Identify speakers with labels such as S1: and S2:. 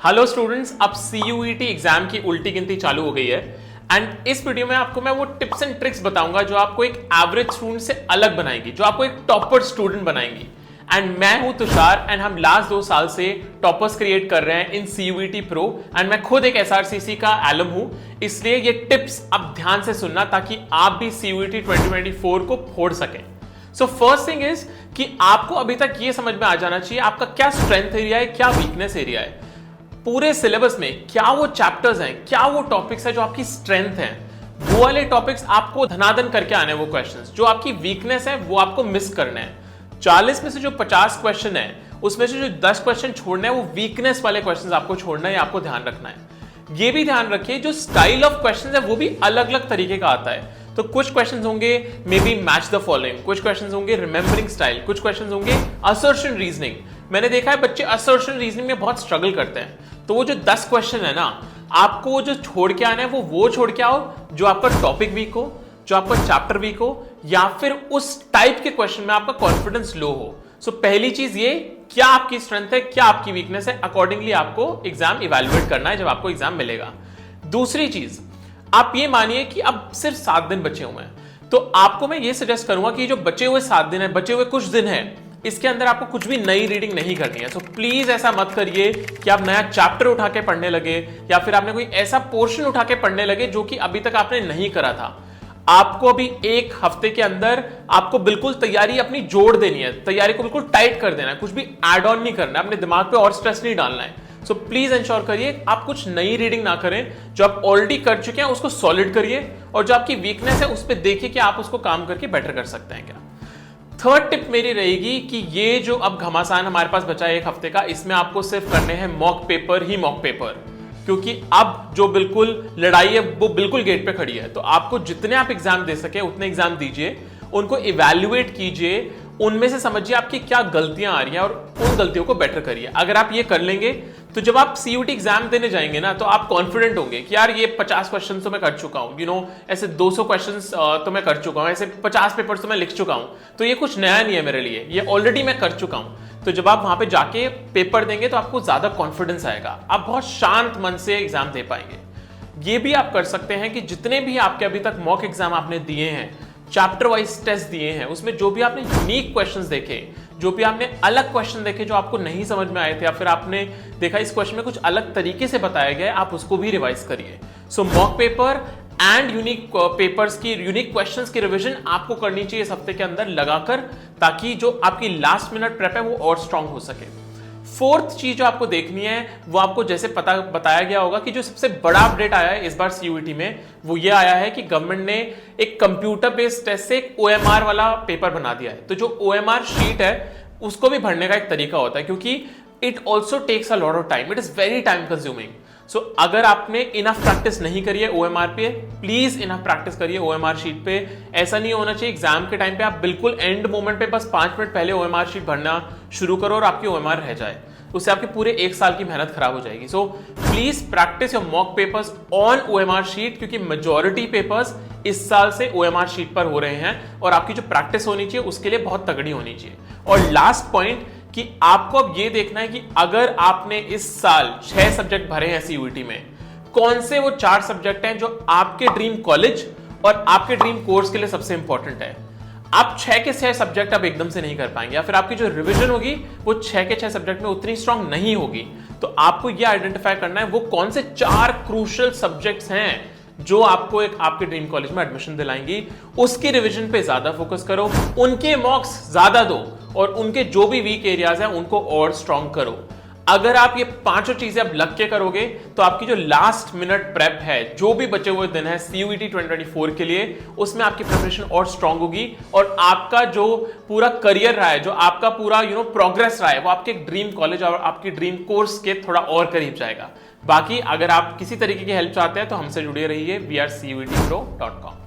S1: Hello students, अब CUET exam की उल्टी गिनती चालू हो गई है एंड इस वीडियो में आपको मैं वो टिप्स एंड ट्रिक्स बताऊंगा जो आपको एक एवरेज स्टूडेंट से अलग बनाएंगी, जो आपको एक टॉपर स्टूडेंट बनाएंगी। एंड मैं हूं तुषार एंड हम लास्ट 2 साल से टॉपर्स क्रिएट कर रहे हैं इन सीयूईटी प्रो एंड मैं खुद एक एसआरसीसी का एलम हूं, इसलिए ये टिप्स अब ध्यान से सुनना ताकि आप भी सीयूईटी 2024 को फोड़ सकें। सो फर्स्ट थिंग इज कि आपको अभी तक ये समझ में आ जाना चाहिए आपका क्या स्ट्रेंथ एरिया है, क्या वीकनेस एरिया है, पूरे सिलेबस में क्या वो चैप्टर्स हैं, क्या वो टॉपिक्स है जो आपकी स्ट्रेंथ है। वो वाले टॉपिक्स आपको धनाधन करके आने, वो क्वेश्चंस जो आपकी वीकनेस है वो आपको मिस करने हैं। 40 में से जो 50 क्वेश्चन है उसमें से जो 10 क्वेश्चन छोड़ने हैं वो वीकनेस वाले क्वेश्चंस आपको छोड़ना है, आपको ध्यान रखना है। ये भी ध्यान रखिए जो स्टाइल ऑफ क्वेश्चन है वो भी अलग अलग तरीके का आता है। तो कुछ क्वेश्चंस होंगे may be match the following, कुछ क्वेश्चंस होंगे रिमेंबरिंग स्टाइल, कुछ क्वेश्चंस होंगे असर्शन रीजनिंग। मैंने देखा है बच्चे असर्शन रीजनिंग में बहुत स्ट्रगल करते हैं, तो वो जो 10 क्वेश्चन है ना, आपको जो छोड़ के आना है वो छोड़ के आओ जो आपका टॉपिक वीक हो, जो आपका चैप्टर वीक हो, या फिर उस टाइप के क्वेश्चन में आपका कॉन्फिडेंस लो हो। सो पहली चीज ये, क्या आपकी स्ट्रेंथ है, क्या आपकी वीकनेस है, अकॉर्डिंगली आपको एग्जाम इवैल्यूएट करना है जब आपको एग्जाम मिलेगा। दूसरी चीज, आप ये मानिए कि अब सिर्फ 7 दिन बचे हुए हैं, तो आपको मैं ये सजेस्ट करूंगा कि जो बचे हुए 7 दिन है, बचे हुए कुछ दिन है, इसके अंदर आपको कुछ भी नई रीडिंग नहीं करनी है। सो प्लीज ऐसा मत करिए कि आप नया चैप्टर उठा के पढ़ने लगे या फिर आपने कोई ऐसा पोर्शन उठा के पढ़ने लगे जो कि अभी तक आपने नहीं करा था। आपको अभी 1 हफ्ते के अंदर आपको बिल्कुल तैयारी अपनी जोड़ देनी है, तैयारी को बिल्कुल टाइट कर देना है, कुछ भी एड ऑन नहीं करना है, अपने दिमाग पे और स्ट्रेस नहीं डालना है। सो प्लीज इंश्योर करिए आप कुछ नई रीडिंग ना करें, जो आप ऑलरेडी कर चुके हैं उसको सॉलिड करिए और जो आपकी वीकनेस है उस पर देखिए कि आप उसको काम करके बेटर कर सकते हैं क्या। थर्ड टिप मेरी रहेगी कि ये जो अब घमासान हमारे पास बचा है 1 हफ्ते का, इसमें आपको सिर्फ करने हैं मॉक पेपर ही मॉक पेपर, क्योंकि अब जो बिल्कुल लड़ाई है वो बिल्कुल गेट पे खड़ी है। तो आपको जितने आप एग्जाम दे सके उतने एग्जाम दीजिए, उनको इवैल्यूएट कीजिए, उनमें से समझिए आपकी क्या गलतियां आ रही हैं और उन गलतियों को बेटर करिए। अगर आप ये कर लेंगे तो जब आप सीयूटी एग्जाम देने जाएंगे ना, तो आप कॉन्फिडेंट होंगे कि यार ये 50 क्वेश्चन तो मैं कर चुका हूँ, ऐसे 200 क्वेश्चंस तो मैं कर चुका हूँ, ऐसे 50 पेपर्स तो मैं लिख चुका हूँ, तो ये कुछ नया नहीं है मेरे लिए, ये ऑलरेडी मैं कर चुका हूँ। तो जब आप वहां पे जाके पेपर देंगे तो आपको ज्यादा कॉन्फिडेंस आएगा, आप बहुत शांत मन से एग्जाम दे पाएंगे। ये भी आप कर सकते हैं कि जितने भी आपके अभी तक मॉक एग्जाम आपने दिए हैं, चैप्टर वाइज टेस्ट दिए हैं, उसमें जो भी आपने यूनिक क्वेश्चंस देखे, जो भी आपने अलग क्वेश्चन देखे जो आपको नहीं समझ में आए थे, या फिर आपने देखा इस क्वेश्चन में कुछ अलग तरीके से बताया गया है, आप उसको भी रिवाइज करिए। So mock paper and unique papers की, यूनिक क्वेश्चंस की रिवीजन आपको करनी चाहिए इस हफ्ते के अंदर लगाकर, ताकि जो आपकी लास्ट मिनट प्रेप है वो और स्ट्रांग हो सके। फोर्थ चीज जो आपको देखनी है वो आपको जैसे बताया गया होगा कि जो सबसे बड़ा अपडेट आया है इस बार सीयूईटी में, वो ये आया है कि गवर्नमेंट ने एक कंप्यूटर बेस्ड टेस्ट से एक ओएमआर वाला पेपर बना दिया है। तो जो ओएमआर शीट है उसको भी भरने का एक तरीका होता है, क्योंकि it also takes a lot of time, it is very time consuming. So अगर आपने इनफ प्रैक्टिस नहीं करी है ओएमआर पे, प्लीज इनफ प्रैक्टिस करिए ओएमआर शीट पे। ऐसा नहीं होना चाहिए एग्जाम के टाइम पे आप बिल्कुल एंड मोमेंट पे बस 5 मिनट पहले ओएमआर शीट भरना शुरू करो और आपकी ओएमआर रह जाए, उससे आपके पूरे 1 साल की मेहनत खराब हो जाएगी। So please practice your mock papers on OMR sheet, क्योंकि मेजॉरिटी पेपर्स इस साल से ओएमआर शीट पर हो रहे हैं और आपकी जो प्रैक्टिस होनी चाहिए उसके लिए बहुत तगड़ी होनी चाहिए। और लास्ट पॉइंट कि आपको अब ये देखना है कि अगर आपने इस साल 6 सब्जेक्ट भरे हैं सीयूईटी में, कौन से वो 4 सब्जेक्ट हैं जो आपके ड्रीम कॉलेज और आपके ड्रीम कोर्स के लिए सबसे इंपॉर्टेंट है। आप 6 के 6 सब्जेक्ट अब एकदम से नहीं कर पाएंगे, या फिर आपकी जो रिवीजन होगी वो 6 के 6 सब्जेक्ट में उतनी स्ट्रांग नहीं होगी। तो आपको ये आइडेंटिफाई करना है वो कौन से 4 क्रूशियल सब्जेक्ट्स हैं जो आपको एक आपके ड्रीम कॉलेज में एडमिशन दिलाएंगी। उसकी रिवीजन पे ज्यादा फोकस करो, उनके मॉक्स ज्यादा दो और उनके जो भी वीक एरियाज हैं उनको और स्ट्रांग करो। अगर आप ये 5 चीजें अब लग के करोगे तो आपकी जो लास्ट मिनट प्रेप है, जो भी बचे हुए दिन है सीयूईटी 2024 के लिए, उसमें आपकी प्रिपरेशन और स्ट्रांग होगी और आपका जो पूरा करियर रहा है, जो आपका पूरा प्रोग्रेस रहा है, वो आपके ड्रीम कॉलेज और आपके ड्रीम कोर्स के थोड़ा और करीब जाएगा। बाकी अगर आप किसी तरीके की हेल्प चाहते हैं तो हमसे जुड़े रहिए, wearcuitpro.com।